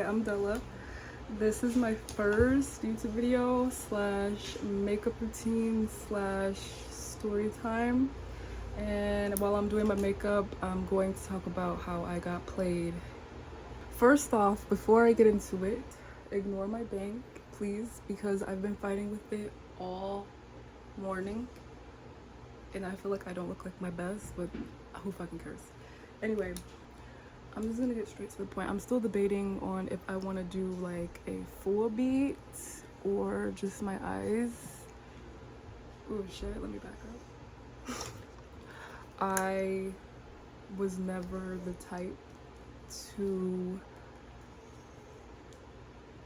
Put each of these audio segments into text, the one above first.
I'm Della. This is my first YouTube video slash makeup routine slash story time. And while I'm doing my makeup, I'm going to talk about how I got played. First off, before I get into it, ignore my bank, please, because I've been fighting with it all morning. And I feel like I don't look like my best, but who fucking cares? Anyway, I'm just gonna get straight to the point. I'm still debating on if I want to do like a full beat or just my eyes. Oh shit, let me back up. I was never the type to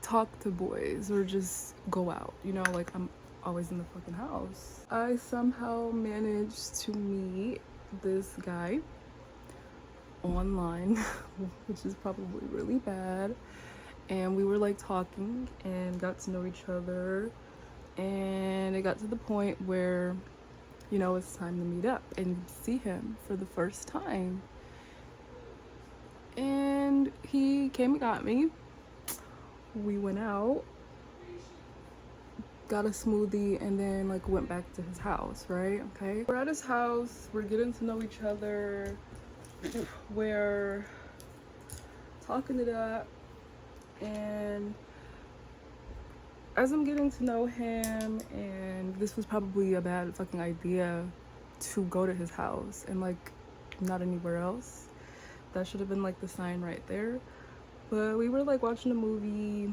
talk to boys or just go out, you know, like I'm always in the fucking house. I somehow managed to meet this guy online, which is probably really bad, and we were like talking and got to know each other, and it got to the point where, you know, it's time to meet up and see him for the first time. And he came and got me. We went out, got a smoothie, and then like went back to his house, right? Okay, we're at his house, we're getting to know each other, we're talking it up, and as I'm getting to know him, and this was probably a bad fucking idea to go to his house and like not anywhere else. That should have been like the sign right there. But we were like watching a movie,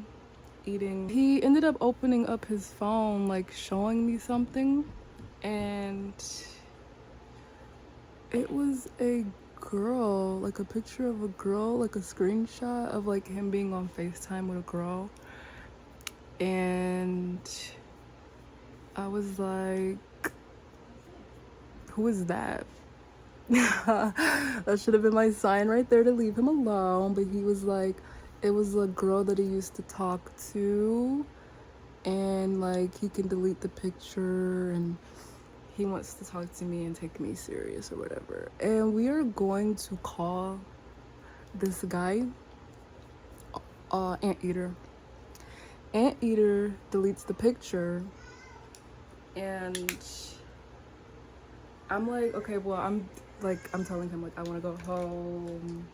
eating. He ended up opening up his phone, like showing me something, and it was a girl, like a picture of a girl, like a screenshot of like him being on FaceTime with a girl. And I was like, who is that? That should have been my sign right there to leave him alone. But he was like, it was a girl that he used to talk to, and like he can delete the picture, and he wants to talk to me and take me serious or whatever. And we are going to call this guy Anteater. Anteater deletes the picture, and I'm like, okay, well, I'm telling him like I want to go home.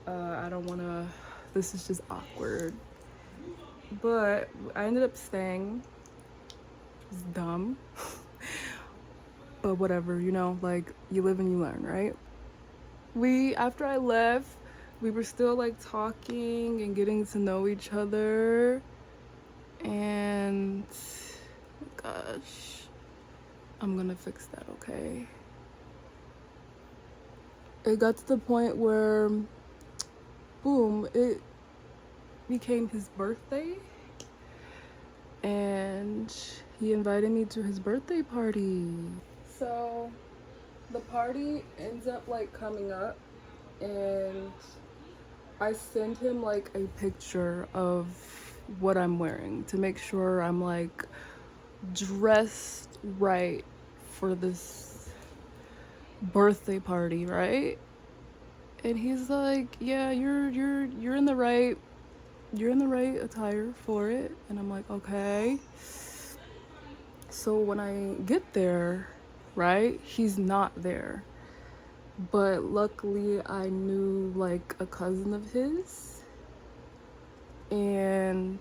I don't want to. This is just awkward. But I ended up staying. It's dumb. But whatever, you know, like you live and you learn, right? After I left, we were still like talking and getting to know each other. And gosh, I'm gonna fix that, okay? It got to the point where, boom, it became his birthday, and he invited me to his birthday party. So the party ends up like coming up, and I send him like a picture of what I'm wearing to make sure I'm like dressed right for this birthday party, right? And he's like, yeah, you're in the right attire for it. And I'm like, okay. So when I get there, right, he's not there. But luckily I knew like a cousin of his, and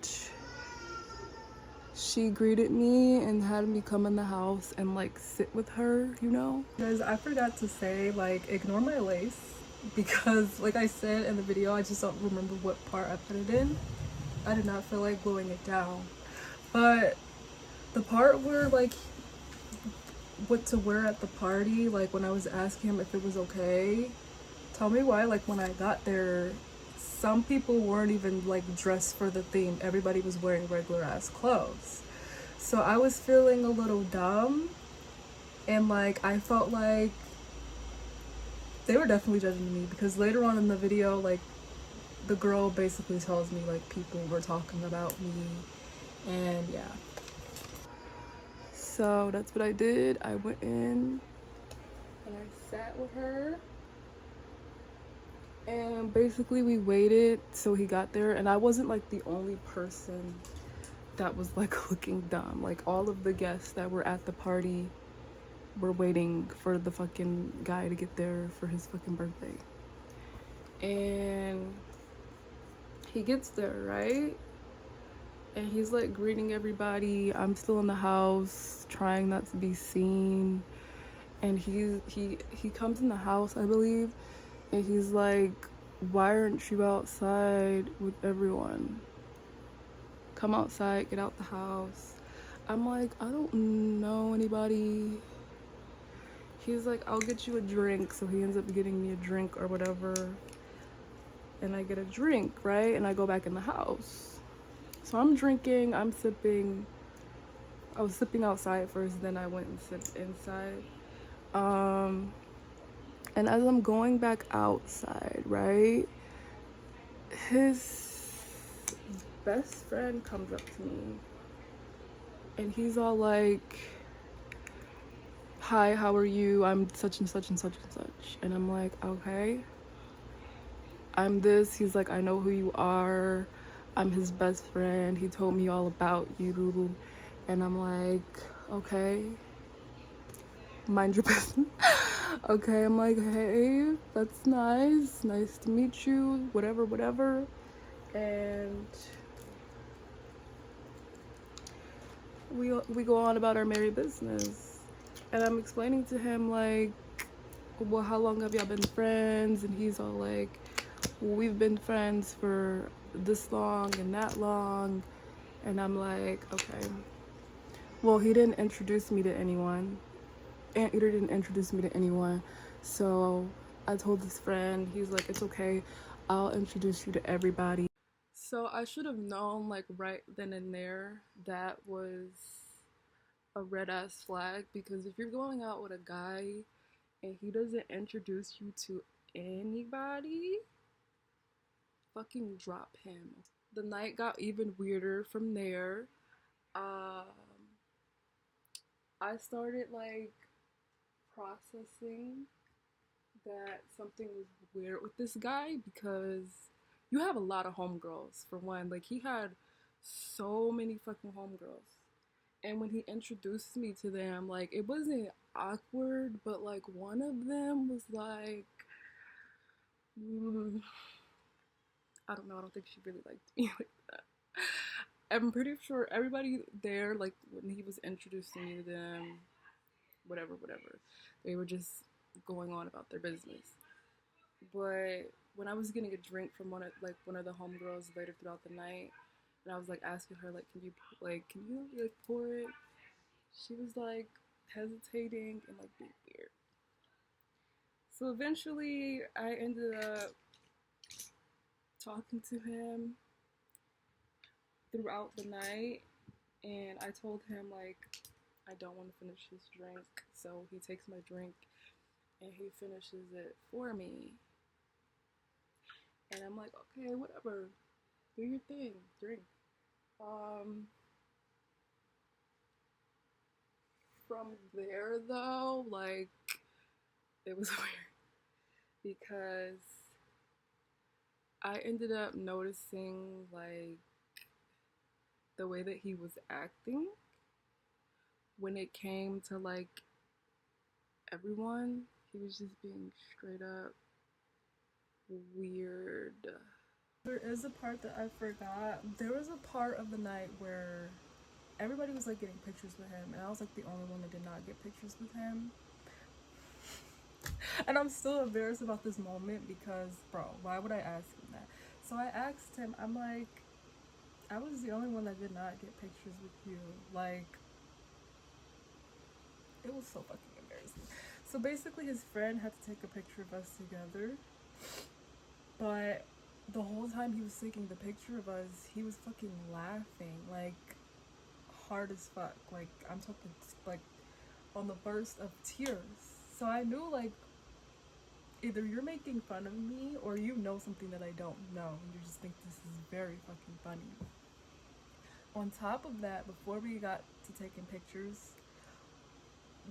she greeted me and had me come in the house and like sit with her, you know. Guys, I forgot to say, like, ignore my lace, because like I said in the video, I just don't remember what part I put it in. I did not feel like gluing it down. But the part where like what to wear at the party, like when I was asking him if it was okay, tell me why, like when I got there, some people weren't even like dressed for the theme. Everybody was wearing regular ass clothes. So I was feeling a little dumb, and like I felt like they were definitely judging me, because later on in the video, like the girl basically tells me like people were talking about me, and yeah. So that's what I did. I went in and I sat with her, And basically we waited so he got there, and I wasn't like the only person that was like looking dumb. Like all of the guests that were at the party were waiting for the fucking guy to get there for his fucking birthday. And he gets there, right? And he's like greeting everybody. I'm still in the house, trying not to be seen. And he comes in the house, I believe, and he's like, "Why aren't you outside with everyone? Come outside, get out the house." I'm like, "I don't know anybody." He's like, "I'll get you a drink." So he ends up getting me a drink or whatever. And I get a drink, right? And I go back in the house. So I'm drinking, I'm sipping. I was sipping outside first, then I went and sipped inside. Um, and as I'm going back outside, right, his best friend comes up to me and he's all like, "Hi, how are you? I'm such and such and such and such." And I'm like, "Okay, I'm this." He's like, "I know who you are. I'm his best friend. He told me all about you." And I'm like, "Okay, mind your business." Okay, I'm like, "Hey, that's nice. Nice to meet you. Whatever, whatever." And we go on about our merry business. And I'm explaining to him like, "Well, how long have y'all been friends?" And he's all like, "Well, we've been friends for this long and that long." And I'm like, "Okay." Well, he didn't introduce me to anyone. Aunt Eater didn't introduce me to anyone. So I told this friend, he's like, "It's okay. I'll introduce you to everybody." So I should have known like right then and there that was a red ass flag, because if you're going out with a guy and he doesn't introduce you to anybody, fucking drop him. The night got even weirder from there. Um, I started like processing that something was weird with this guy, because you have a lot of homegirls for one. Like he had so many fucking homegirls. And when he introduced me to them, like it wasn't awkward, but like one of them was like, mm, I don't know, I don't think she really liked me like that. I'm pretty sure everybody there, like when he was introducing me to them, whatever, whatever, they were just going on about their business. But when I was getting a drink from one of the homegirls later throughout the night, and I was like asking her like, can you like pour it? She was like hesitating and like being weird. So eventually, I ended up talking to him throughout the night, and I told him like I don't want to finish his drink, so he takes my drink and he finishes it for me. And I'm like, "Okay, whatever, do your thing, drink." Um, from there though, like it was weird because I ended up noticing like the way that he was acting when it came to like everyone. He was just being straight up weird. There is a part that I forgot. There was a part of the night where everybody was like getting pictures with him, and I was like the only one that did not get pictures with him. And I'm still embarrassed about this moment because, bro, why would I ask him that? So I asked him, I'm like, "I was the only one that did not get pictures with you." Like, it was so fucking embarrassing. So basically, his friend had to take a picture of us together, but the whole time he was taking the picture of us, he was fucking laughing, like, hard as fuck. Like, I'm talking, like, on the burst of tears. So I knew, like, either you're making fun of me or you know something that I don't know, and you just think this is very fucking funny. On top of that, before we got to taking pictures,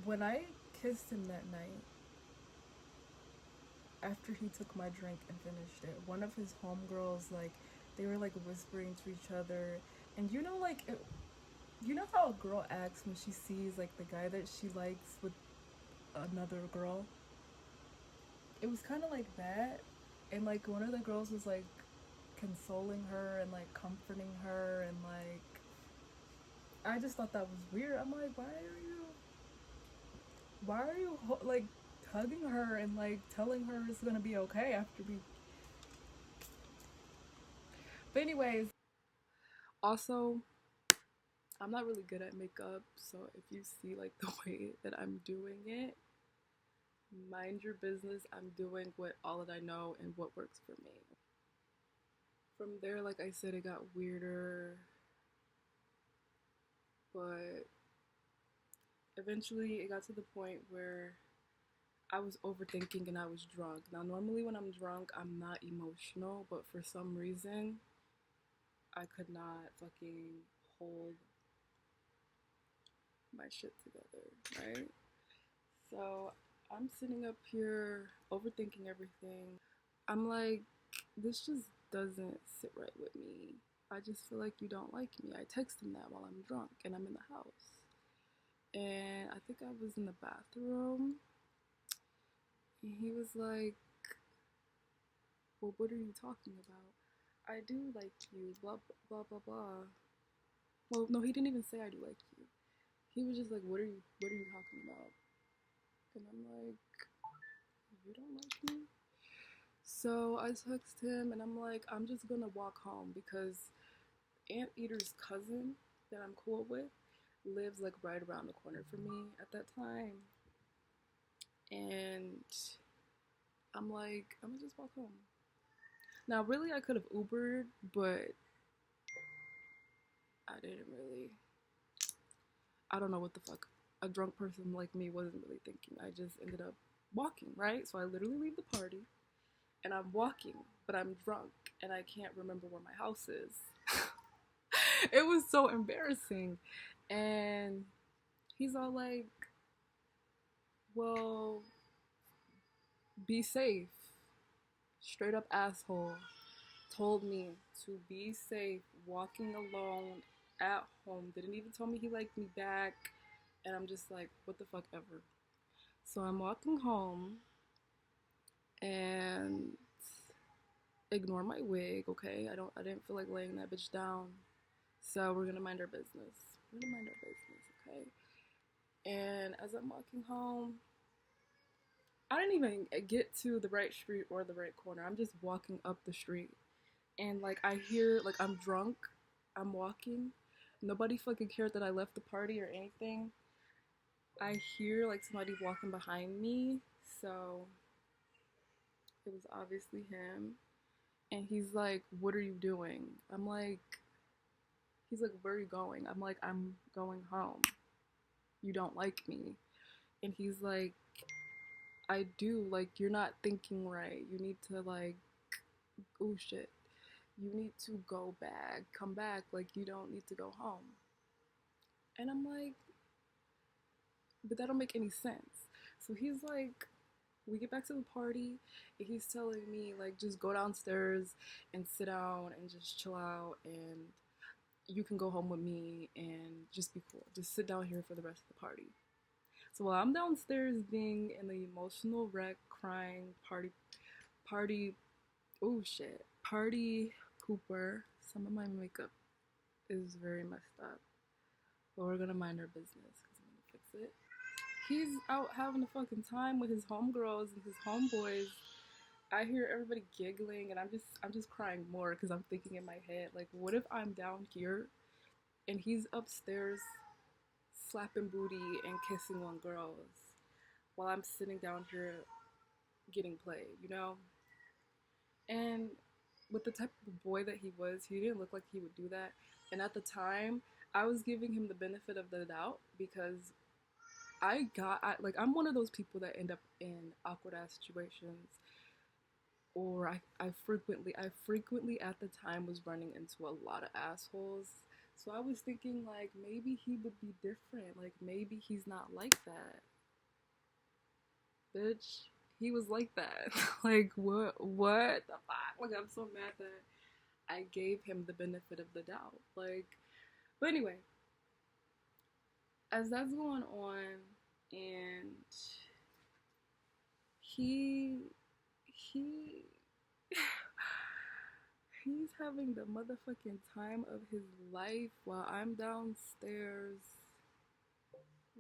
when I kissed him that night, after he took my drink and finished it, one of his homegirls, like, they were like whispering to each other. And you know, like, you know how a girl acts when she sees like the guy that she likes with another girl? It was kind of like that. And like one of the girls was like consoling her and like comforting her, and like I just thought that was weird. I'm like, why are you like hugging her and like telling her it's gonna be okay after we. But anyways, also, I'm not really good at makeup, so if you see like the way that I'm doing it, mind your business. I'm doing what all that I know and what works for me. From there, like I said, it got weirder, but eventually it got to the point where I was overthinking and I was drunk. Now, normally when I'm drunk, I'm not emotional, but for some reason, I could not fucking hold my shit together, right? So I'm sitting up here overthinking everything. I'm like, this just doesn't sit right with me. I just feel like you don't like me. I text him that while I'm drunk and I'm in the house. And I think I was in the bathroom. And he was like, well, what are you talking about? I do like you, blah, blah, blah, blah. Well, no, he didn't even say I do like you. He was just like, what are you talking about? And I'm like, you don't like me? So I text him and I'm like, I'm just gonna walk home because Anteater's cousin that I'm cool with lives like right around the corner from me at that time. And I'm like, I'm gonna just walk home. Now, really, I could have Ubered, but I didn't really. I don't know what the fuck a drunk person like me wasn't really thinking. I just ended up walking, right? So I literally leave the party and I'm walking, but I'm drunk and I can't remember where my house is. It was so embarrassing. And he's all like, well, be safe. Straight up asshole. Told me to be safe walking alone at home. Didn't even tell me he liked me back. And I'm just like, what the fuck ever. So I'm walking home and ignore my wig, okay? I didn't feel like laying that bitch down. So we're gonna mind our business. We're gonna mind our business, okay? And as I'm walking home, I didn't even get to the right street or the right corner. I'm just walking up the street. And like I hear, like I'm drunk, I'm walking. Nobody fucking cared that I left the party or anything. I hear like somebody walking behind me. So it was obviously him. And he's like, what are you doing? I'm like, he's like, where are you going? I'm like, I'm going home. You don't like me. And he's like, I do. Like, you're not thinking right. You need to, like, oh shit. You need to go back. Come back. Like, you don't need to go home. And I'm like, but that don't make any sense. So he's like, we get back to the party, and he's telling me, like, just go downstairs and sit down and just chill out, and you can go home with me and just be cool. Just sit down here for the rest of the party. So while I'm downstairs being in the emotional wreck, crying, party, oh shit, party pooper. Some of my makeup is very messed up, but we're gonna mind our business because I'm gonna fix it. He's out having a fucking time with his homegirls and his homeboys. I hear everybody giggling, and I'm just crying more because I'm thinking in my head, like, what if I'm down here and he's upstairs slapping booty and kissing on girls while I'm sitting down here getting played, you know? And with the type of boy that he was, he didn't look like he would do that. And at the time, I was giving him the benefit of the doubt because I'm one of those people that end up in awkward ass situations, or I frequently at the time was running into a lot of assholes. So I was thinking like maybe he would be different. Like maybe he's not like that. Bitch, he was like that. Like, what the fuck? Like, I'm so mad that I gave him the benefit of the doubt. Like, but anyway, as that's going on, and he he he's having the motherfucking time of his life while I'm downstairs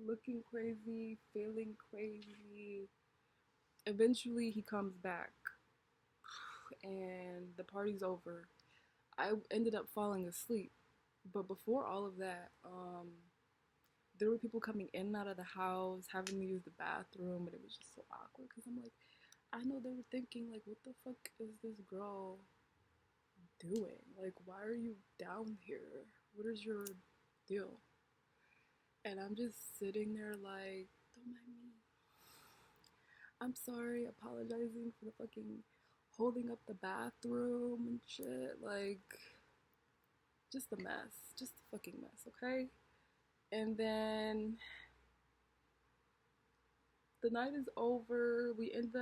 looking crazy, feeling crazy. Eventually he comes back and the party's over. I ended up falling asleep. But before all of that, there were people coming in and out of the house, having to use the bathroom, and it was just so awkward because I'm like, I know they were thinking, like, what the fuck is this girl doing? Like, why are you down here? What is your deal? And I'm just sitting there like, don't mind me. I'm sorry, apologizing for the fucking holding up the bathroom and shit. Like, just a mess. Just a fucking mess, okay? And then the night is over. He ends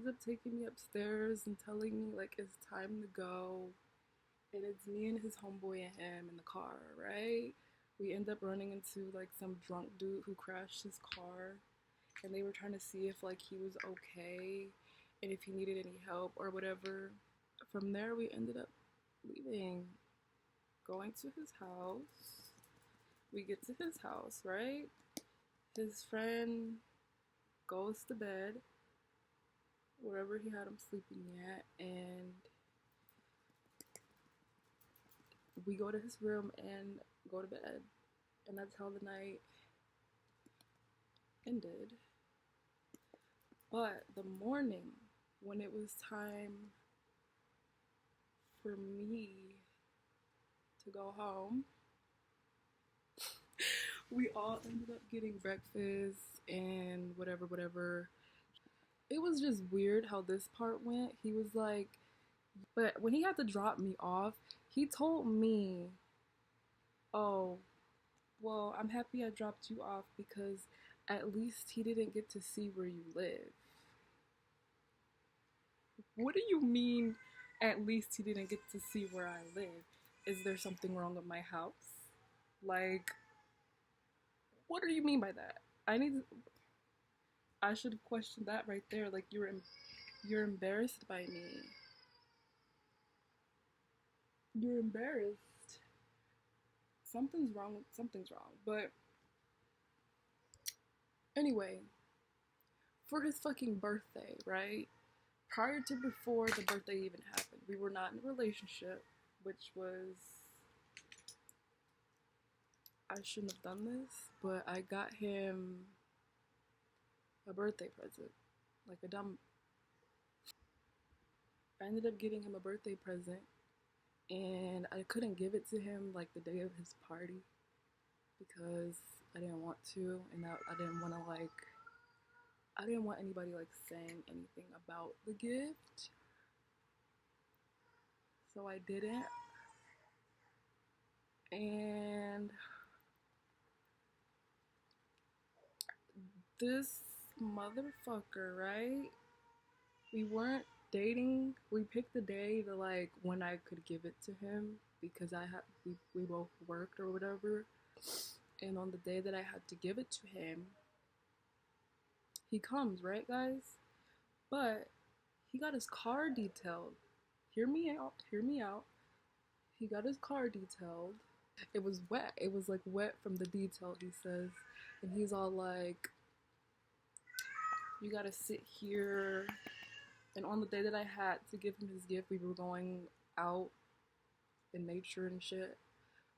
up taking me upstairs and telling me like it's time to go. And it's me and his homeboy and him in the car, right? We end up running into like some drunk dude who crashed his car, and they were trying to see if like he was okay and if he needed any help or whatever. From there we ended up leaving, going to his house. We get to his house, right? His friend goes to bed, wherever he had him sleeping at, and we go to his room and go to bed. And that's how the night ended. But the morning, when it was time for me to go home, we all ended up getting breakfast and whatever, whatever. It was just weird how this part went. He was like, but when he had to drop me off, he told me, oh, well, I'm happy I dropped you off because at least he didn't get to see where you live. What do you mean, at least he didn't get to see where I live? Is there something wrong with my house? Like, what do you mean by that? I should question that right there. Like, you're embarrassed by me. You're embarrassed. Something's wrong. But anyway, for his fucking birthday, right? Prior to before the birthday even happened, we were not in a relationship, which was, I shouldn't have done this, but I got him a birthday present. Like a dumb. I ended up getting him a birthday present, and I couldn't give it to him like the day of his party because I didn't want to, and I didn't want to like. I didn't want anybody like saying anything about the gift, so I didn't. And this motherfucker, right? We weren't dating. We picked the day to like when I could give it to him because we both worked or whatever. And on the day that I had to give it to him, he comes, right, guys? But he got his car detailed. Hear me out. Hear me out. He got his car detailed. It was wet. It was like wet from the detail, he says. And he's all like, you gotta sit here. And on the day that I had to give him his gift, we were going out in nature and shit.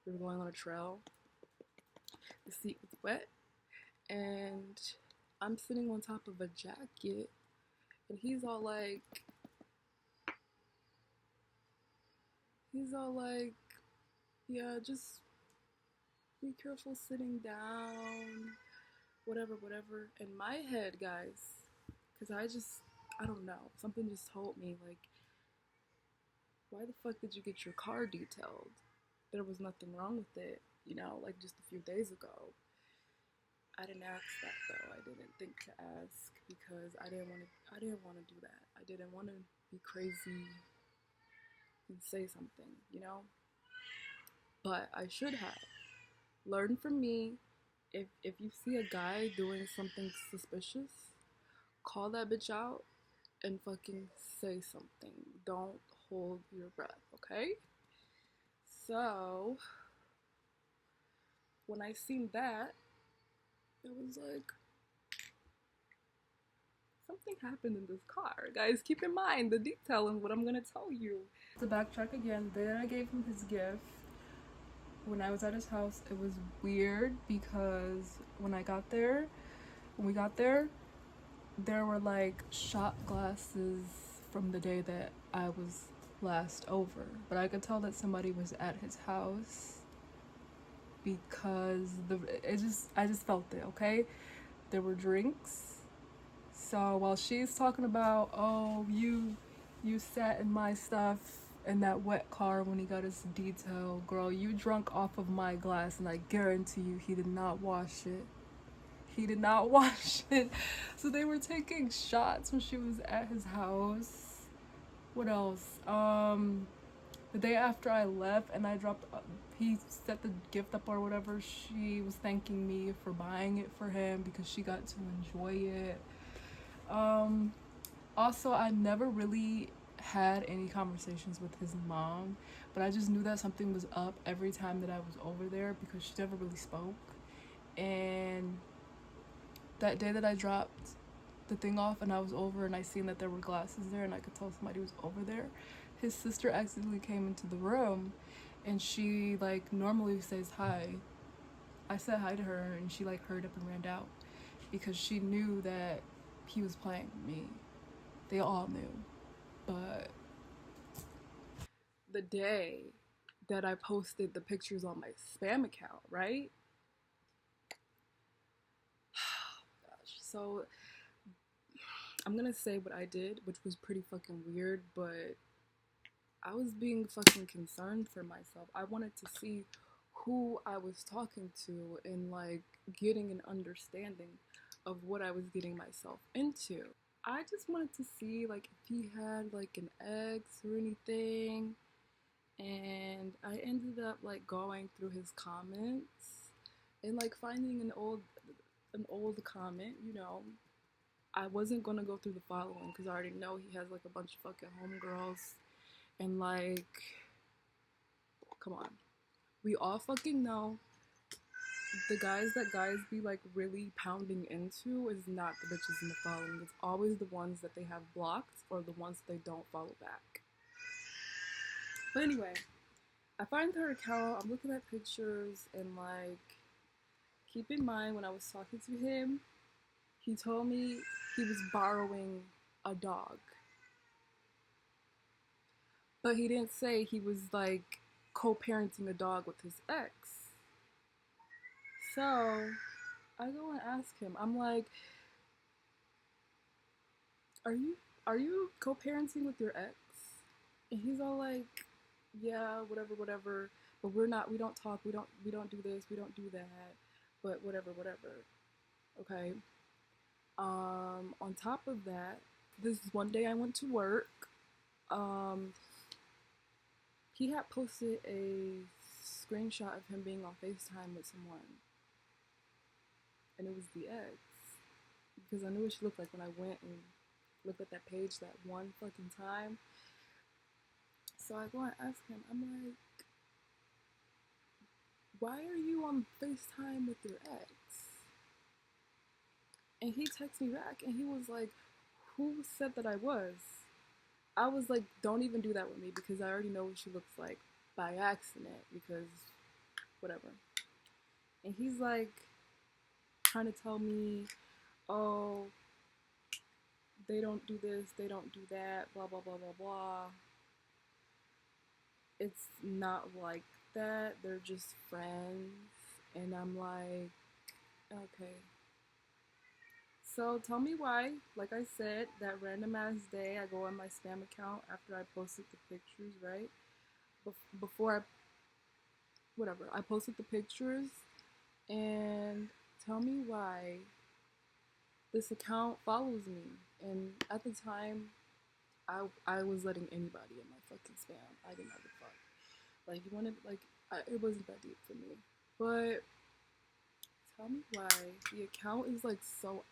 We were going on a trail. The seat was wet. And I'm sitting on top of a jacket. And he's all like, yeah, just be careful sitting down, whatever, whatever. In my head, guys, because I don't know, something just told me, like, why the fuck did you get your car detailed? There was nothing wrong with it, you know, like just a few days ago. I didn't ask that though. I didn't think to ask because I didn't want to do that. I didn't want to be crazy and say something, you know? But I should have. Learn from me. If you see a guy doing something suspicious, call that bitch out and fucking say something. Don't hold your breath, okay? So, when I seen that, it was like, something happened in this car. Guys, keep in mind the detail in what I'm gonna tell you. To backtrack again, then I gave him his gift. When I was at his house, it was weird because when we got there were like shot glasses from the day that I was last over. But I could tell that somebody was at his house because I just felt it, okay? There were drinks. So while she's talking about, oh, you sat in my stuff in that wet car when he got his detail, girl, you drunk off of my glass, and I guarantee you he did not wash it. He did not wash it. So they were taking shots when she was at his house. What else? The day after I left and he set the gift up or whatever, she was thanking me for buying it for him because she got to enjoy it. Also, I never really had any conversations with his mom, but I just knew that something was up every time that I was over there because she never really spoke. And that day that I dropped the thing off and I was over and I seen that there were glasses there and I could tell somebody was over there, his sister accidentally came into the room and she like normally says hi. I said hi to her and she like hurried up and ran out because she knew that he was playing with me. They all knew. But the day that I posted the pictures on my spam account, right? Gosh, so I'm gonna say what I did, which was pretty fucking weird, but I was being fucking concerned for myself. I wanted to see who I was talking to and like getting an understanding of what I was getting myself into. I just wanted to see like if he had like an ex or anything, and I ended up like going through his comments and like finding an old comment, you know. I wasn't gonna go through the following because I already know he has like a bunch of fucking homegirls and like, come on. We all fucking know the guys that guys be like really pounding into is not the bitches in the following. It's always the ones that they have blocked or the ones that they don't follow back. But anyway, I find her account, I'm looking at pictures and like, keep in mind when I was talking to him, he told me he was borrowing a dog. But he didn't say he was like co-parenting a dog with his ex. So I go and ask him, I'm like, are you co-parenting with your ex? And he's all like, yeah, whatever, whatever. But we don't talk, we don't do this, we don't do that. But whatever, whatever. Okay. On top of that, this one day I went to work. Um, he had posted a screenshot of him being on FaceTime with someone. And it was the ex. Because I knew what she looked like when I went and looked at that page that one fucking time. So I go and ask him, I'm like, why are you on FaceTime with your ex? And he texted me back and he was like, who said that I was? I was like, don't even do that with me because I already know what she looks like by accident because whatever. And he's like trying to tell me, oh, they don't do this, they don't do that, blah, blah, blah, blah, blah. It's not like that. They're just friends. And I'm like, okay. So tell me why. Like I said, that random ass day I go on my spam account after I posted the pictures, right? Before I, whatever, I posted the pictures and tell me why this account follows me. And at the time, I was letting anybody in my fucking spam. I didn't give a fuck. Like, you wanted, like, it wasn't that deep for me. But tell me why the account is, like, so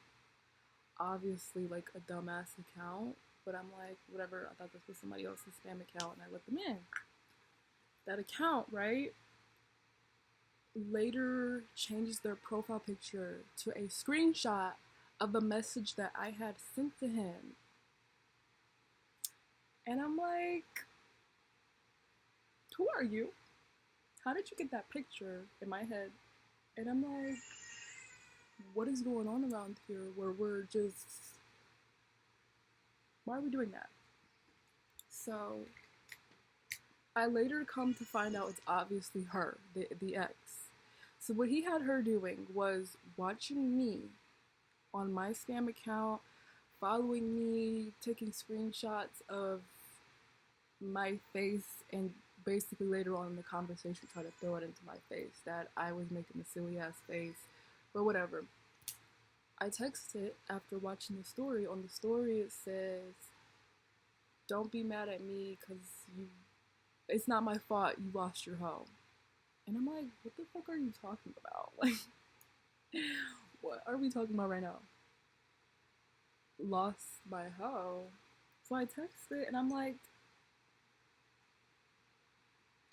obviously, like, a dumbass account. But I'm like, whatever, I thought this was somebody else's spam account and I let them in. That account, right, later changes their profile picture to a screenshot of a message that I had sent to him. And I'm like, who are you? How did you get that picture in my head? And I'm like, what is going on around here where we're just, why are we doing that? So I later come to find out it's obviously her, the ex. So what he had her doing was watching me on my spam account, following me, taking screenshots of my face, and basically later on in the conversation try to throw it into my face that I was making a silly ass face, but whatever. I texted after watching the story. On the story it says, "Don't be mad at me because it's not my fault you lost your hoe." And I'm like, what the fuck are you talking about? Like, what are we talking about right now? Lost my hoe. So I texted and I'm like,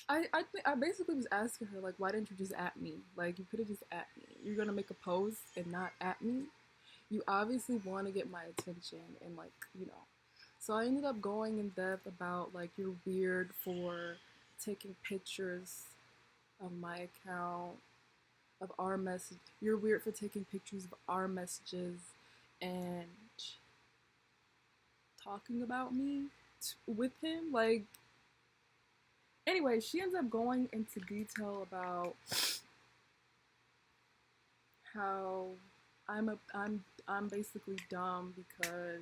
I basically was asking her, like, why didn't you just at me? Like, you could have just at me. You're gonna make a post and not at me? You obviously want to get my attention and, like, you know. So I ended up going in depth about, like, you're weird for taking pictures of my account, of our message. You're weird for taking pictures of our messages and talking about me with him. Like, anyway, she ends up going into detail about how I'm basically dumb because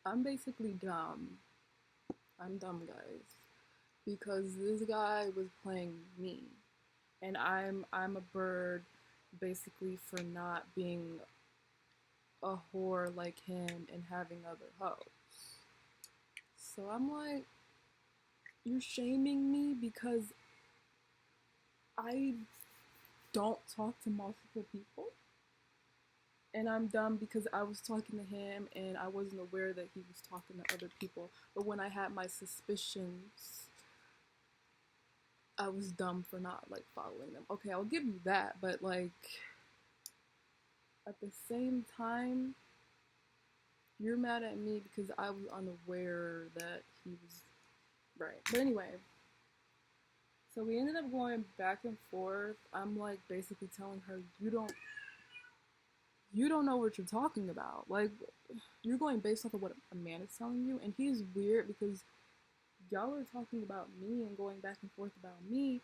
I'm basically dumb. I'm dumb, guys, because this guy was playing me, and I'm a bird, basically, for not being a whore like him and having other hoes. So I'm like, you're shaming me because I don't talk to multiple people? And I'm dumb because I was talking to him and I wasn't aware that he was talking to other people. But when I had my suspicions, I was dumb for not, like, following them. Okay, I'll give you that, but, like, at the same time, you're mad at me because I was unaware that he was right. But anyway, so we ended up going back and forth. I'm, like, basically telling her, you don't know what you're talking about. Like, you're going based off of what a man is telling you, and he's weird because y'all are talking about me and going back and forth about me.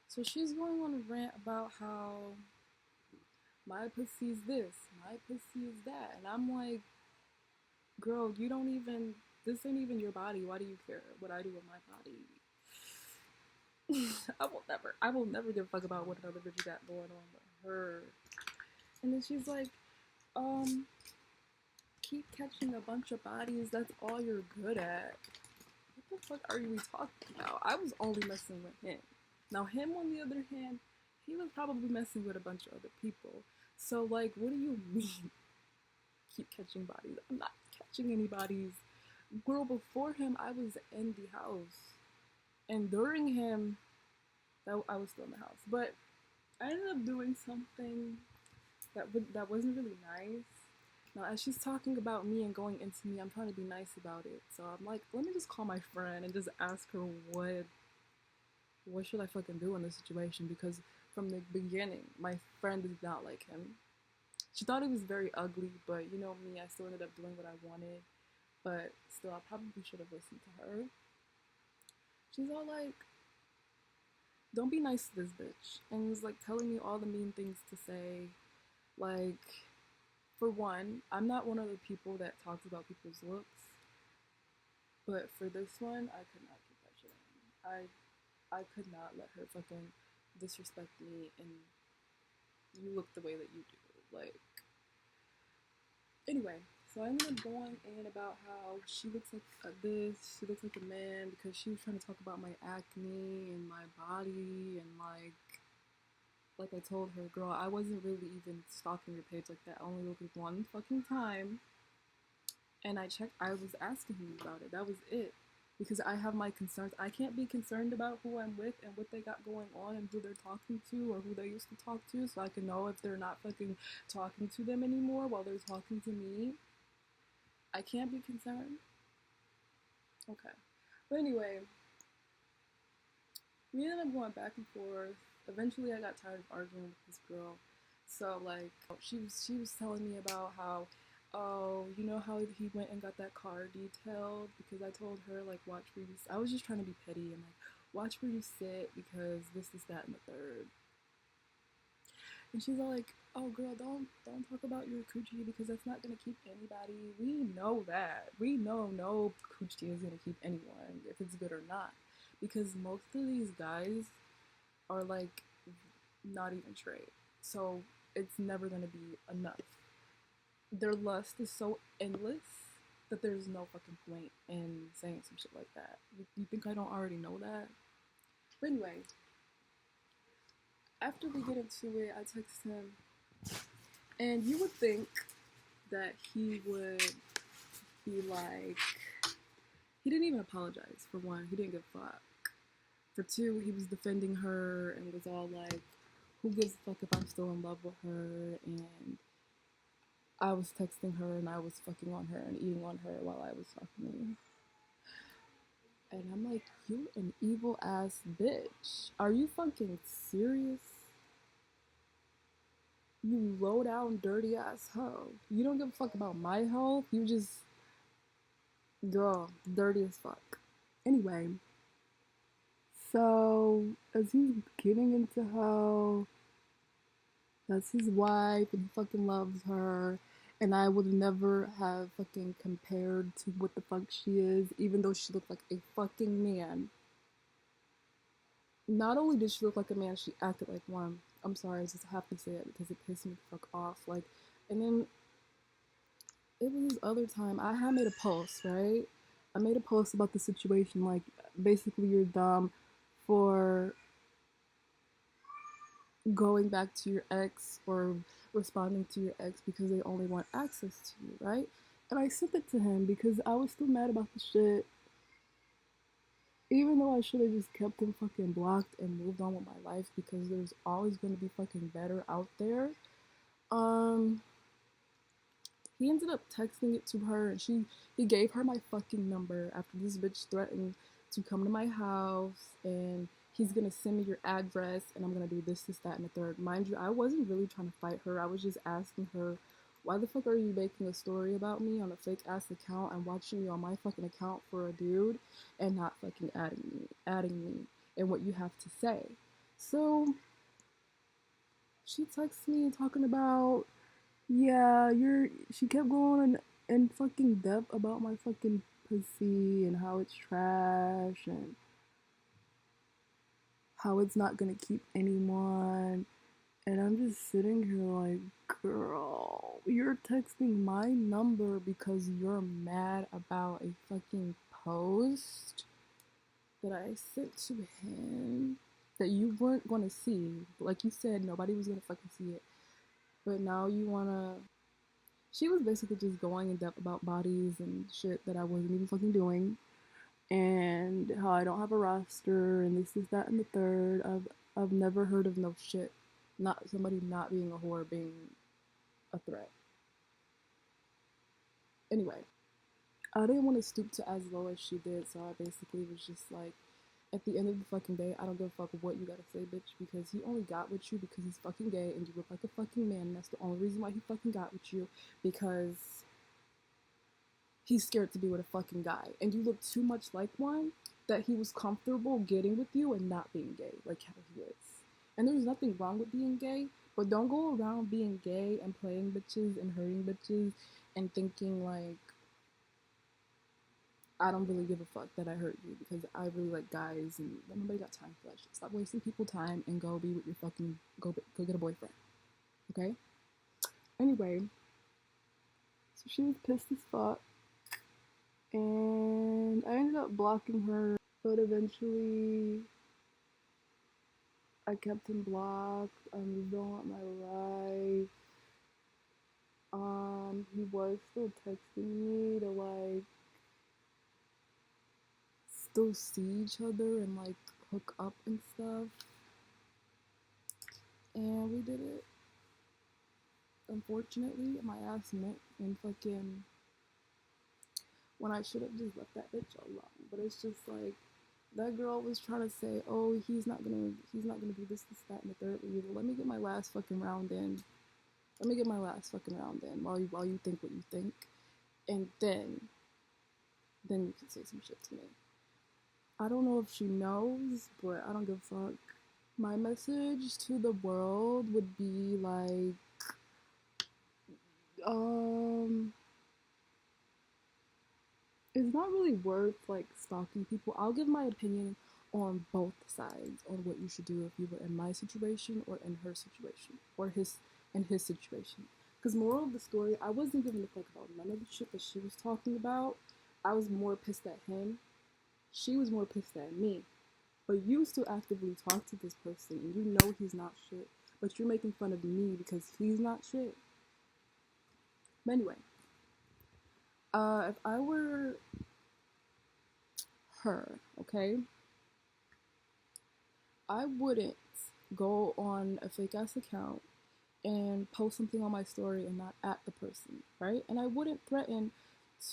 So she's going on a rant about how my pussy is this, my pussy is that, and I'm like, girl, this ain't even your body. Why do you care what I do with my body? I will never give a fuck about what another bitch got going on with her. And then she's like, keep catching a bunch of bodies, that's all you're good at. What the fuck are we talking about? I was only messing with him. Now him, on the other hand, he was probably messing with a bunch of other people. So, like, what do you mean keep catching bodies? I'm not catching any bodies. Girl, before him, I was in the house. And during him, I was still in the house. But I ended up doing something that wasn't really nice. Now, as she's talking about me and going into me, I'm trying to be nice about it. So I'm like, let me just call my friend and just ask her what should I fucking do in this situation? Because from the beginning, my friend did not like him. She thought he was very ugly, but you know me, I still ended up doing what I wanted. But still, I probably should have listened to her. She's all like, don't be nice to this bitch. And was like telling me all the mean things to say. Like, for one, I'm not one of the people that talks about people's looks. But for this one, I could not keep that shit in. I could not let her fucking disrespect me and you look the way that you do. Like, anyway, so I ended up going in about how she looks like this, she looks like a man because she was trying to talk about my acne and my body and like I told her, girl, I wasn't really even stalking your page like that. I only looked at one fucking time and I was asking him about it. That was it. Because I have my concerns. I can't be concerned about who I'm with and what they got going on and who they're talking to or who they used to talk to so I can know if they're not fucking talking to them anymore while they're talking to me. I can't be concerned. Okay. But anyway, we ended up going back and forth. Eventually I got tired of arguing with this girl. So like she was telling me about how, oh, you know how he went and got that car detailed because I told her like watch where you I was just trying to be petty and like watch where you sit because this, that, and the third. And she's all like, oh girl, don't talk about your coochie because that's not gonna keep anybody. We know that. We know no coochie is gonna keep anyone if it's good or not. Because most of these guys are like not even straight. So it's never gonna be enough. Their lust is so endless that there's no fucking point in saying some shit like that. You think I don't already know that? But anyway, after we get into it, I text him, and you would think that he would be like, he didn't even apologize. For one, he didn't give a fuck. For two, he was defending her and was all like, who gives a fuck if I'm still in love with her? And I was texting her and I was fucking on her and eating on her while I was talking to you. And I'm like, you're an evil ass bitch. Are you fucking serious? You low down, dirty ass hoe. You don't give a fuck about my health. You just, girl, dirty as fuck. Anyway, so as he's getting into how that's his wife and he fucking loves her, and I would never have fucking compared to what the fuck she is, even though she looked like a fucking man. Not only did she look like a man, she acted like one. I'm sorry, I just have to say it because it pissed me the fuck off. Like, and then it was this other time I had made a post, right? I made a post about the situation, like basically you're dumb for going back to your ex or responding to your ex because they only want access to you, right? And I sent it to him because I was still mad about the shit. Even though I should have just kept him fucking blocked and moved on with my life because there's always gonna be fucking better out there. Um, he ended up texting it to her and he gave her my fucking number after this bitch threatened to come to my house and he's gonna send me your address and I'm gonna do this, that, and the third. Mind you, I wasn't really trying to fight her. I was just asking her, why the fuck are you making a story about me on a fake ass account and watching me on my fucking account for a dude and not fucking adding me and what you have to say? So she texts me talking about, yeah, she kept going in fucking depth about my fucking pussy and how it's trash and how it's not gonna keep anyone. And I'm just sitting here like, girl, you're texting my number because you're mad about a fucking post that I sent to him that you weren't gonna see. Like you said, nobody was gonna fucking see it. But now you wanna. She was basically just going in depth about bodies and shit that I wasn't even fucking doing. And how I don't have a roster and this is that and the third. I've never heard of no shit. Not somebody not being a whore being a threat. Anyway, I didn't want to stoop to as low as she did, so I basically was just like, at the end of the fucking day, I don't give a fuck what you gotta say, bitch, because he only got with you because he's fucking gay and you look like a fucking man, and that's the only reason why he fucking got with you, because he's scared to be with a fucking guy. And you look too much like one that he was comfortable getting with you and not being gay, like how he is. And there's nothing wrong with being gay, but don't go around being gay and playing bitches and hurting bitches and thinking like I don't really give a fuck that I hurt you because I really like guys and nobody got time for that shit. Stop wasting people time and go be with your fucking go get a boyfriend. Okay? Anyway, so she was pissed as fuck and I ended up blocking her, but eventually I kept him blocked. I moved on with my life. He was still texting me to like still see each other and like hook up and stuff. And we did it. Unfortunately, my ass went and fucking when I should have just left that bitch alone. But it's just like that girl was trying to say, oh, he's not gonna do this, that, and the third. Well, let me get my last fucking round in. Let me get my last fucking round in while you think what you think, and then you can say some shit to me. I don't know if she knows, but I don't give a fuck. My message to the world would be like, um, it's not really worth like stalking people. I'll give my opinion on both sides on what you should do if you were in my situation or in her situation or his situation. Because moral of the story, I wasn't giving a fuck about none of the shit that she was talking about. I was more pissed at him. She was more pissed at me. But you still actively talk to this person and you know he's not shit. But you're making fun of me because he's not shit. But anyway, if I were her, okay, I wouldn't go on a fake ass account and post something on my story and not at the person, right? And I wouldn't threaten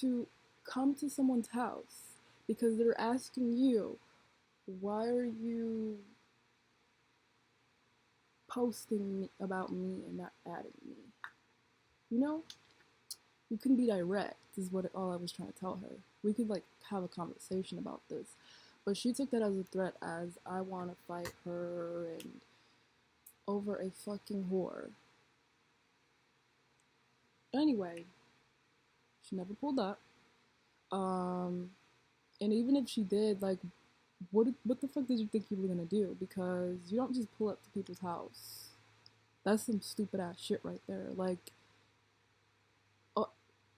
to come to someone's house because they're asking you, why are you posting about me and not adding me? You know, you can be direct, is what all I was trying to tell her. We could like have a conversation about this. But she took that as a threat, as I want to fight her and over a fucking whore. Anyway, she never pulled up. And even if she did, like, what the fuck did you think you were gonna do? Because you don't just pull up to people's house. That's some stupid ass shit right there. Like,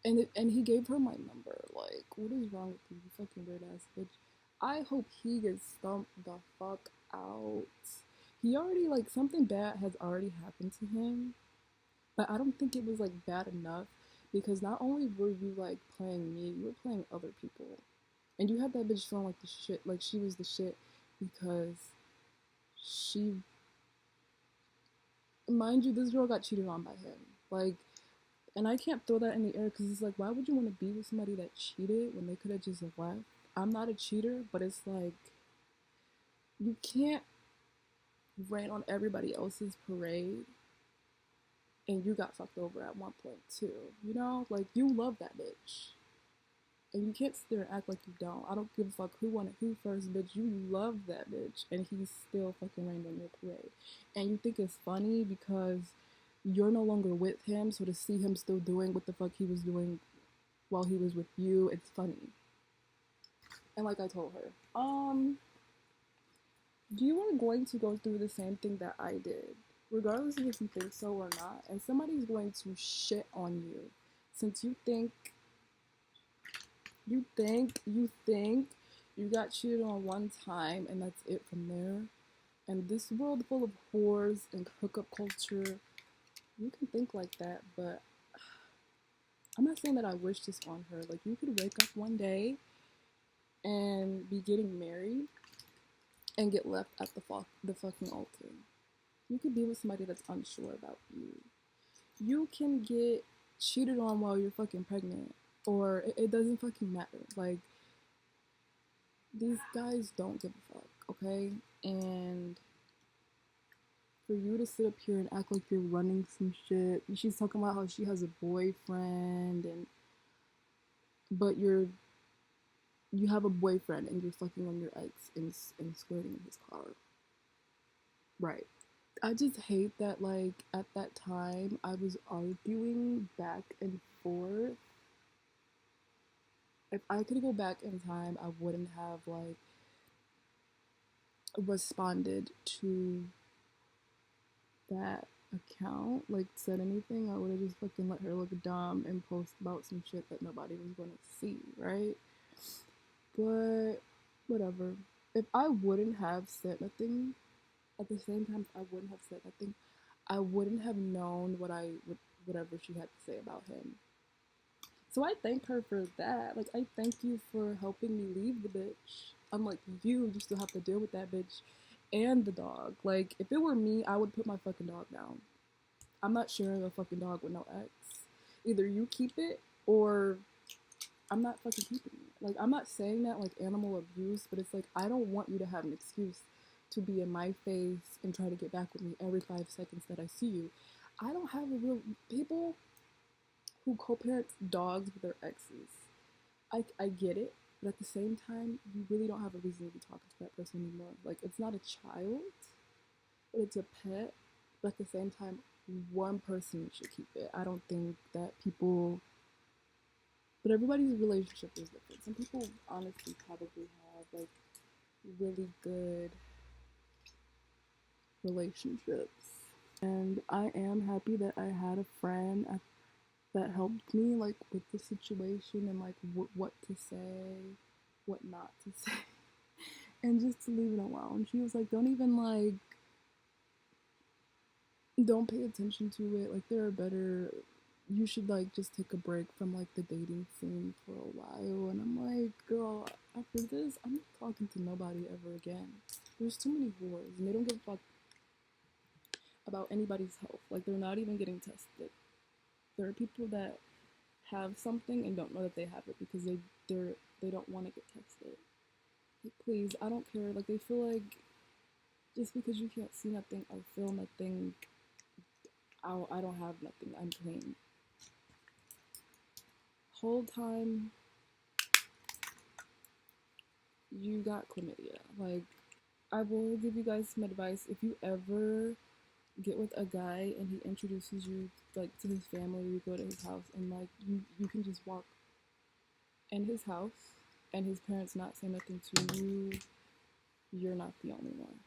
and he gave her my number. Like, what is wrong with you, you fucking weird ass bitch? I hope he gets stumped the fuck out. He already like something bad has already happened to him, but I don't think it was like bad enough because not only were you like playing me, you were playing other people. And you had that bitch feeling like the shit, like she was the shit because she, mind you, this girl got cheated on by him. Like, and I can't throw that in the air because it's like, why would you want to be with somebody that cheated when they could have just left? I'm not a cheater, but it's like, you can't rain on everybody else's parade and you got fucked over at one point too. You know, like you love that bitch. And you can't sit there and act like you don't. I don't give a fuck who wanted who first, bitch. You love that bitch. And he's still fucking rained on your parade. And you think it's funny because you're no longer with him, so to see him still doing what the fuck he was doing while he was with you, it's funny. And like I told her, you are going to go through the same thing that I did. Regardless of if you think so or not. And somebody's going to shit on you. Since you think you got cheated on one time and that's it from there. And this world full of whores and hookup culture, you can think like that, but I'm not saying that I wish this on her. Like you could wake up one day and be getting married and get left at the fucking altar. You could be with somebody that's unsure about you. You can get cheated on while you're fucking pregnant, or it doesn't fucking matter. Like these guys don't give a fuck, okay? And for you to sit up here and act like you're running some shit. She's talking about how she has a boyfriend and but you have a boyfriend and you're fucking on your ex and squirting in his car. Right. I just hate that like at that time I was arguing back and forth if I could go back in time, I wouldn't have like responded to that account, like said anything. I would have just fucking let her look dumb and post about some shit that nobody was gonna see, right? But whatever. If I wouldn't have said nothing, at the same time, I wouldn't have said nothing. I wouldn't have known whatever she had to say about him. So I thank her for that. Like, I thank you for helping me leave the bitch. Unlike you still have to deal with that bitch and the dog. Like, if it were me, I would put my fucking dog down. I'm not sharing a fucking dog with no ex. Either you keep it or I'm not fucking keeping it. Like, I'm not saying that like animal abuse, but it's like I don't want you to have an excuse to be in my face and try to get back with me every 5 seconds that I see you. I don't have a real people who co-parent dogs with their exes. I get it, but at the same time, you really don't have a reason to be talking to that person anymore. Like, it's not a child, but it's a pet. But at the same time, one person should keep it. I don't think that people, but everybody's relationship is different. Some people honestly probably have like really good relationships. And I am happy that I had a friend that helped me like with the situation and like what to say, what not to say, and just to leave it alone. She was like, don't even like, don't pay attention to it. Like there are better. You should like just take a break from like the dating scene for a while. And I'm like, girl, after this, I'm not talking to nobody ever again. There's too many whores, and they don't give a fuck about anybody's health. Like they're not even getting tested. There are people that have something and don't know that they have it because they don't want to get tested. Like, please, I don't care. Like they feel like just because you can't see nothing or feel nothing, I don't have nothing. I'm clean. Whole time you got chlamydia. Like I will give you guys some advice. If you ever get with a guy and he introduces you like to his family, you go to his house and like you can just walk in his house and his parents not say nothing to you, you're not the only one.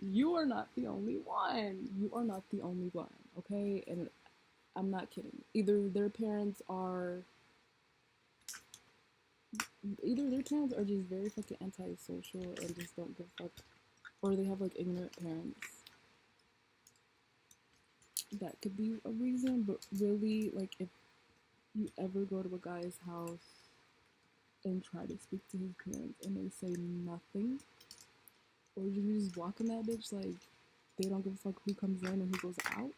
You are not the only one. You are not the only one, okay? And I'm not kidding. Either their parents are just very fucking antisocial and just don't give a fuck, or they have like ignorant parents. That could be a reason, but really, like, if you ever go to a guy's house and try to speak to his parents and they say nothing, or you just walk in that bitch like they don't give a fuck who comes in and who goes out.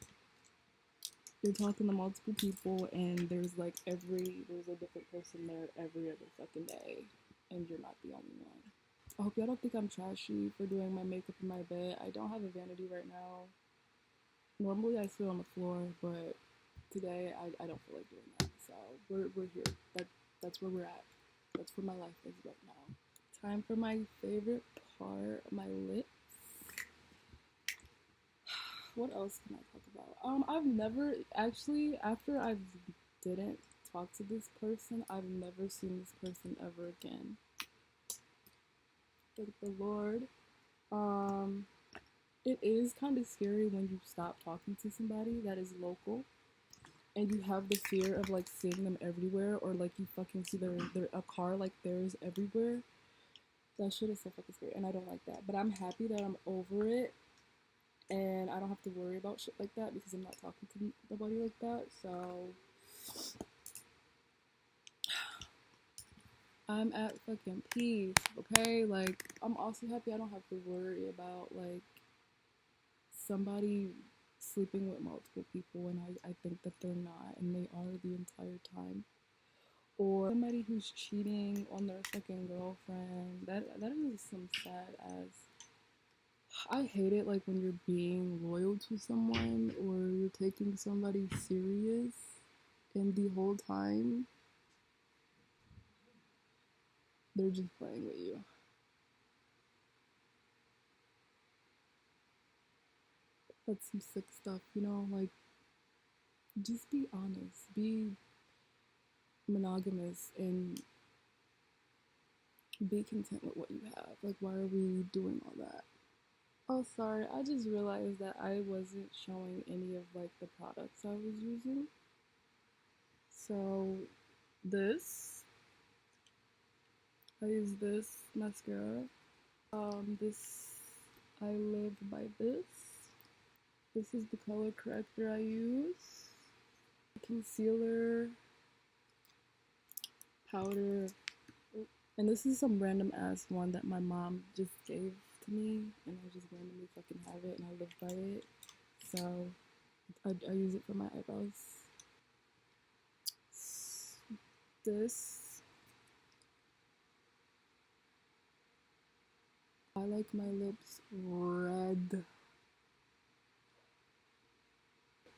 You're talking to multiple people and there's a different person there every other fucking day, and you're not the only one. I hope y'all don't think I'm trashy for doing my makeup in my bed. I don't have a vanity right now. Normally I sit on the floor, but today I don't feel like doing that. So we're here. That's where we're at. That's where my life is right now. Time for my favorite part, my lips. What else can I talk about? I've never actually, after I didn't talk to this person, I've never seen this person ever again. Thank the Lord. It is kind of scary when you stop talking to somebody that is local and you have the fear of like seeing them everywhere, or like you fucking see their a car like theirs everywhere. That shit is so fucking scary, and I don't like that. But I'm happy that I'm over it, and I don't have to worry about shit like that because I'm not talking to nobody like that. So I'm at fucking peace, okay? Like I'm also happy I don't have to worry about like somebody sleeping with multiple people and I think that they're not and they are the entire time. Or somebody who's cheating on their fucking girlfriend. That is some sad ass. I hate it like when you're being loyal to someone or you're taking somebody serious and the whole time they're just playing with you. That's some sick stuff, you know? Like, just be honest. Be monogamous and be content with what you have. Like, why are we doing all that? Oh, sorry, I just realized that I wasn't showing any of like the products I was using. So this, I use this mascara. This, I live by this. This is the color corrector I use. Concealer, powder, and this is some random ass one that my mom just gave to me, and I just randomly fucking have it, and I live by it. So I use it for my eyebrows. This, I like my lips red.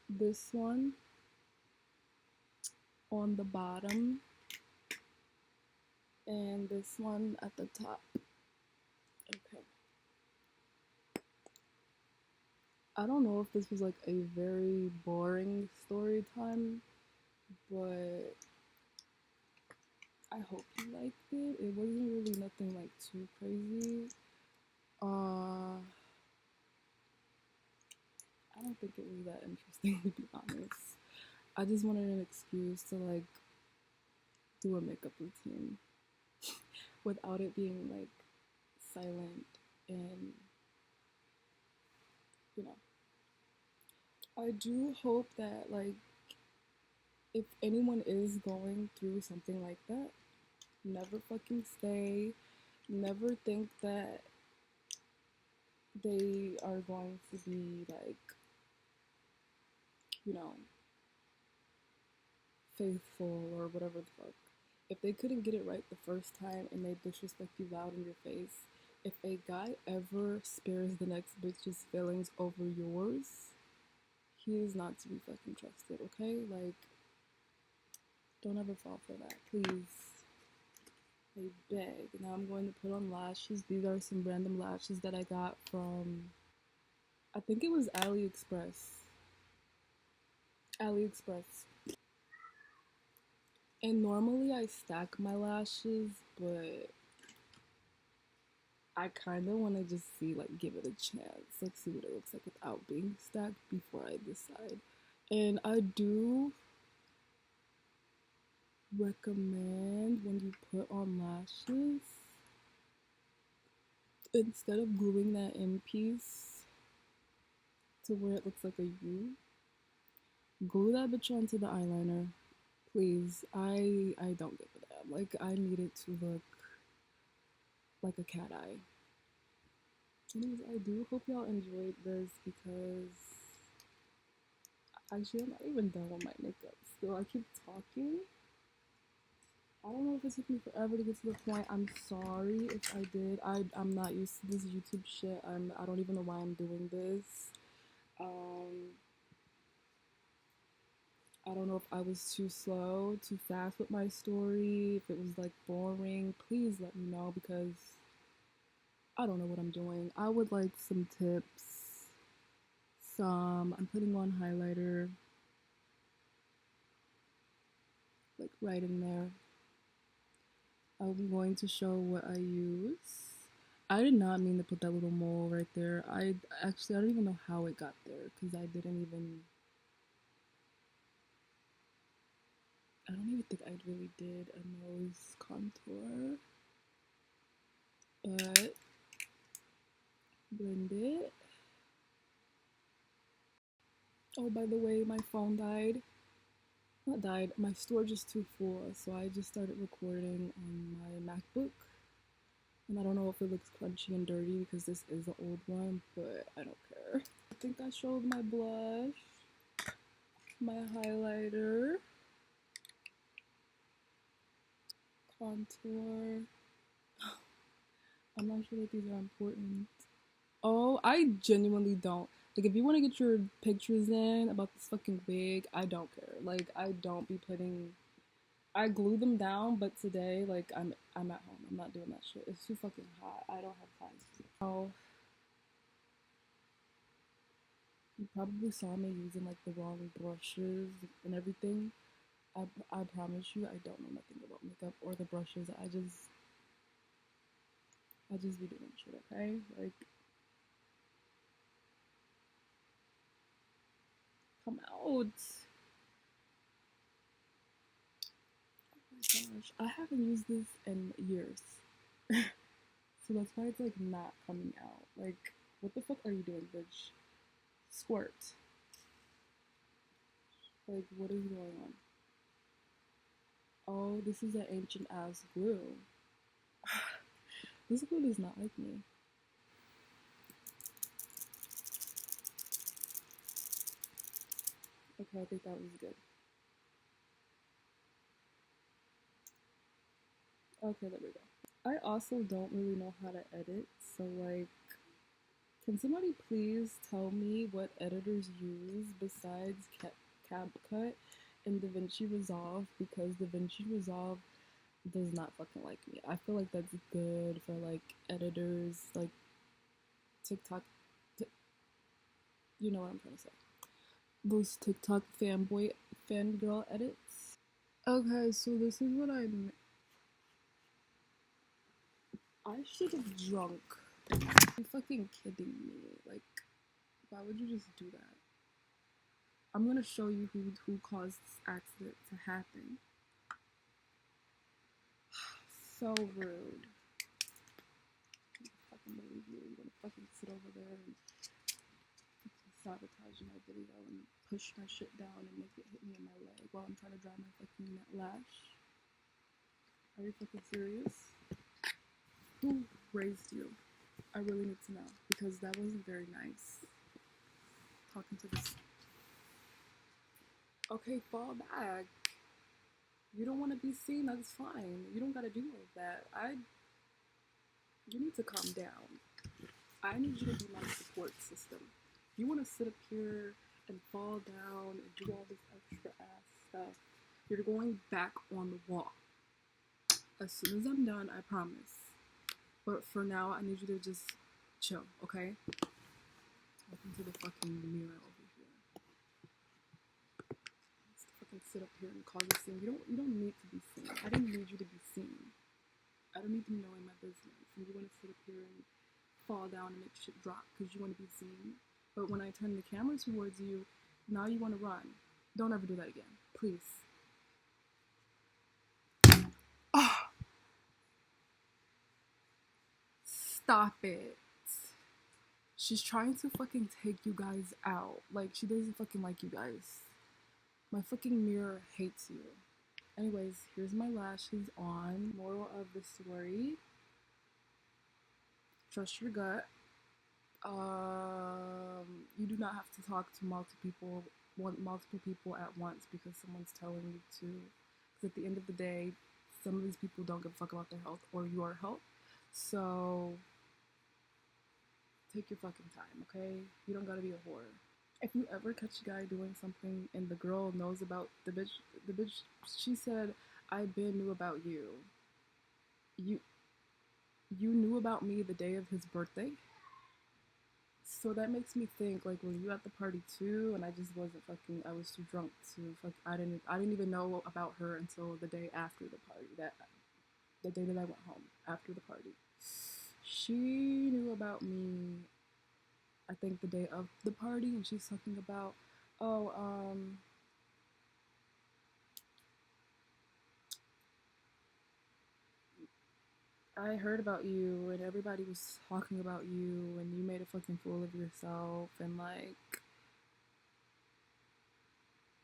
This one on the bottom, and this one at the top. Okay. I don't know if this was like a very boring story time, but I hope you liked it. It wasn't really nothing like too crazy. I don't think it was that interesting to be honest. I just wanted an excuse to like do a makeup routine without it being like silent and you know. I do hope that like if anyone is going through something like that, never fucking stay. Never think that they are going to be like, you know, faithful or whatever the fuck. If they couldn't get it right the first time and they disrespect you loud in your face, if a guy ever spares the next bitch's feelings over yours, he is not to be fucking trusted, okay? Like, don't ever fall for that, please. I beg. Now I'm going to put on lashes. These are some random lashes that I got from, I think it was AliExpress. AliExpress. And normally I stack my lashes, but I kind of want to just see, like, give it a chance. Like, see what it looks like without being stacked before I decide. And I do recommend when you put on lashes, instead of gluing that in piece to where it looks like a U, glue that bitch onto the eyeliner. Please. I don't give a damn. Like, I need it to look like a cat eye. Anyways, I do hope y'all enjoyed this because actually I'm not even done with my makeup still. I keep talking. I don't know if it took me forever to get to the point. I'm sorry if I did. I'm not used to this YouTube shit. I don't even know why I'm doing this. I don't know if I was too slow, too fast with my story, if it was like boring. Please let me know because I don't know what I'm doing. I would like some tips. I'm putting on highlighter, like right in there. I'm going to show what I use. I did not mean to put that little mole right there. I don't even know how it got there because I don't even think I really did a nose contour. But blend it. Oh, by the way, my phone died. Not died, my storage is too full, so I just started recording on my MacBook. And I don't know if it looks crunchy and dirty because this is an old one, but I don't care. I think I showed my blush, my highlighter, contour. I'm not sure that these are important. Oh, I genuinely don't. Like, if you want to get your pictures in about this fucking wig, I don't care. Like, I don't be putting. I glue them down, but today, like, I'm at home. I'm not doing that shit. It's too fucking hot. I don't have time. Oh, you probably saw me using like the wrong brushes and everything. I promise you, I don't know nothing about makeup or the brushes. I just be doing shit, okay? Like, come out. Oh my gosh, I haven't used this in years. So that's why it's like not coming out. Like, what the fuck are you doing, bitch? Squirt. Like, what is going on? Oh, this is an ancient ass glue. This glue does not like me. Okay, I think that was good. Okay, there we go. I also don't really know how to edit, so like, can somebody please tell me what editors use besides CapCut and DaVinci Resolve, because DaVinci Resolve does not fucking like me. I feel like that's good for like editors, like TikTok, t- you know what I'm trying to say. Those TikTok fangirl edits. Okay, so this is what I should have drunk. Are you fucking kidding me? Like, why would you just do that? I'm gonna show you who caused this accident to happen. So rude. I can't fucking believe you. You're gonna fucking sit over there and sabotage my video and push my shit down and make it hit me in my leg while I'm trying to dry my fucking lash. Are you fucking serious? Who raised you? I really need to know, because that wasn't very nice. Talking to this. Okay, fall back. You don't want to be seen, that's fine. You don't gotta do all of that. You need to calm down. I need you to be my support system. You want to sit up here and fall down and do all this extra ass stuff. You're going back on the wall. As soon as I'm done, I promise. But for now, I need you to just chill, okay? Talking to the fucking mirror over here. Just fucking sit up here and cause a scene. You don't need to be seen. I didn't need you to be seen. I don't need them knowing my business. And you want to sit up here and fall down and make shit drop because you want to be seen. But when I turn the camera towards you, now you want to run. Don't ever do that again, please. Oh, stop it. She's trying to fucking take you guys out. Like, she doesn't fucking like you guys. My fucking mirror hates you. Anyways, here's my lashes on. Moral of the story: trust your gut. You do not have to talk to multiple people at once because someone's telling you to. Because at the end of the day, some of these people don't give a fuck about their health or your health. So take your fucking time, okay? You don't gotta be a whore. If you ever catch a guy doing something and the girl knows about the bitch, she said, "I been knew about you. You you knew about me the day of his birthday." So that makes me think, like, were you at the party too? And I just wasn't fucking. I was too drunk to fuck. I didn't even know about her until the day after the party. The day that I went home after the party. She knew about me. I think the day of the party, and she's talking about, oh, I heard about you, and everybody was talking about you, and you made a fucking fool of yourself, and like,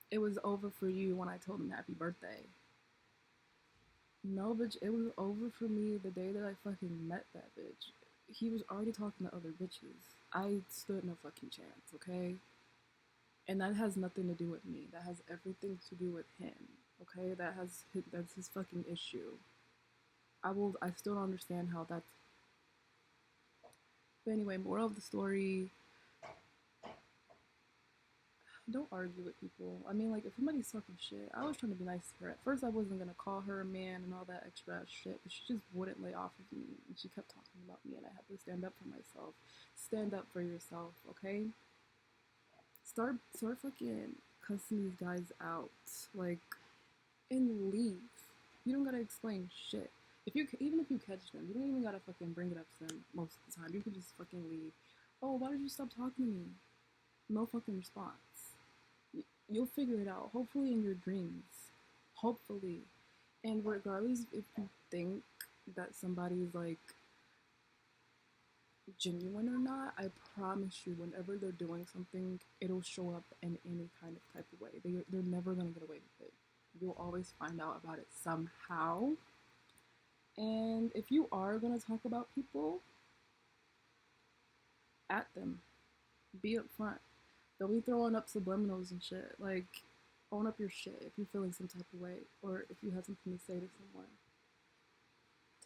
it was over for you when I told him happy birthday. No, bitch, it was over for me the day that I fucking met that bitch. He was already talking to other bitches. I stood no fucking chance, okay? And that has nothing to do with me. That has everything to do with him, okay? That's his fucking issue. I still don't understand how that's. But anyway, moral of the story: don't argue with people. I mean, like, if somebody's talking shit, I was trying to be nice to her. At first, I wasn't gonna call her a man and all that extra shit, but she just wouldn't lay off of me, and she kept talking about me, and I had to stand up for myself. Stand up for yourself, okay? Start fucking cussing these guys out. Like, and leave. You don't gotta explain shit. If you even if you catch them, you don't even gotta fucking bring it up to them most of the time. You can just fucking leave. Oh, why did you stop talking to me? No fucking response. You'll figure it out. Hopefully in your dreams. Hopefully. And regardless if you think that somebody's like genuine or not, I promise you, whenever they're doing something, it'll show up in any kind of type of way. They're never gonna get away with it. You'll always find out about it somehow. And if you are gonna talk about people, at them. Be upfront. Don't be throwing up subliminals and shit. Like, own up your shit if you're feeling some type of way, or if you have something to say to someone.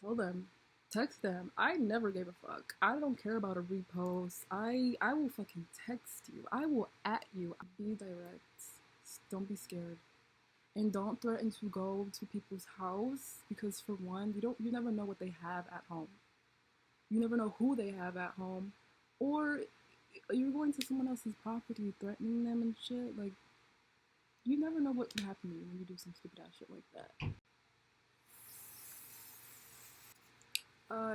Tell them. Text them. I never gave a fuck. I don't care about a repost. I will fucking text you. I will at you. Be direct. Don't be scared. And don't threaten to go to people's house because for one, you never know what they have at home. You never know who they have at home. Or you're going to someone else's property threatening them and shit. Like, you never know what can happen to you when you do some stupid ass shit like that.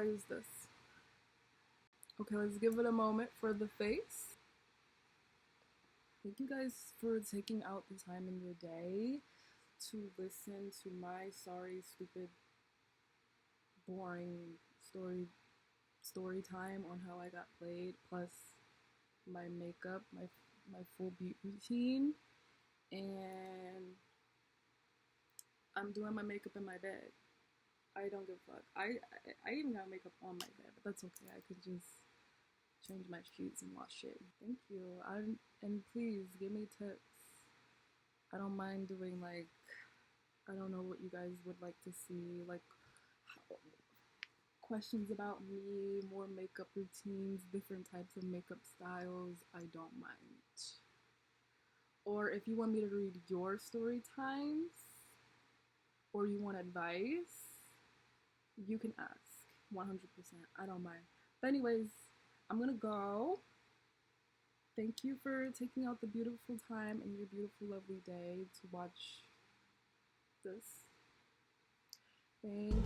Is this. Okay, let's give it a moment for the face. Thank you guys for taking out the time in your day to listen to my sorry, stupid, boring story time on how I got played, plus my makeup, my full beauty routine, and I'm doing my makeup in my bed. I don't give a fuck. I even got makeup on my bed, but that's okay. I could just change my sheets and wash it. Thank you. And please give me tips. I don't mind doing like, I don't know what you guys would like to see, like questions about me, more makeup routines, different types of makeup styles. I don't mind. Or if you want me to read your story times, or you want advice, you can ask. 100%. I don't mind. But anyways, I'm gonna go. Thank you for taking out the beautiful time in your beautiful, lovely day to watch this. Thank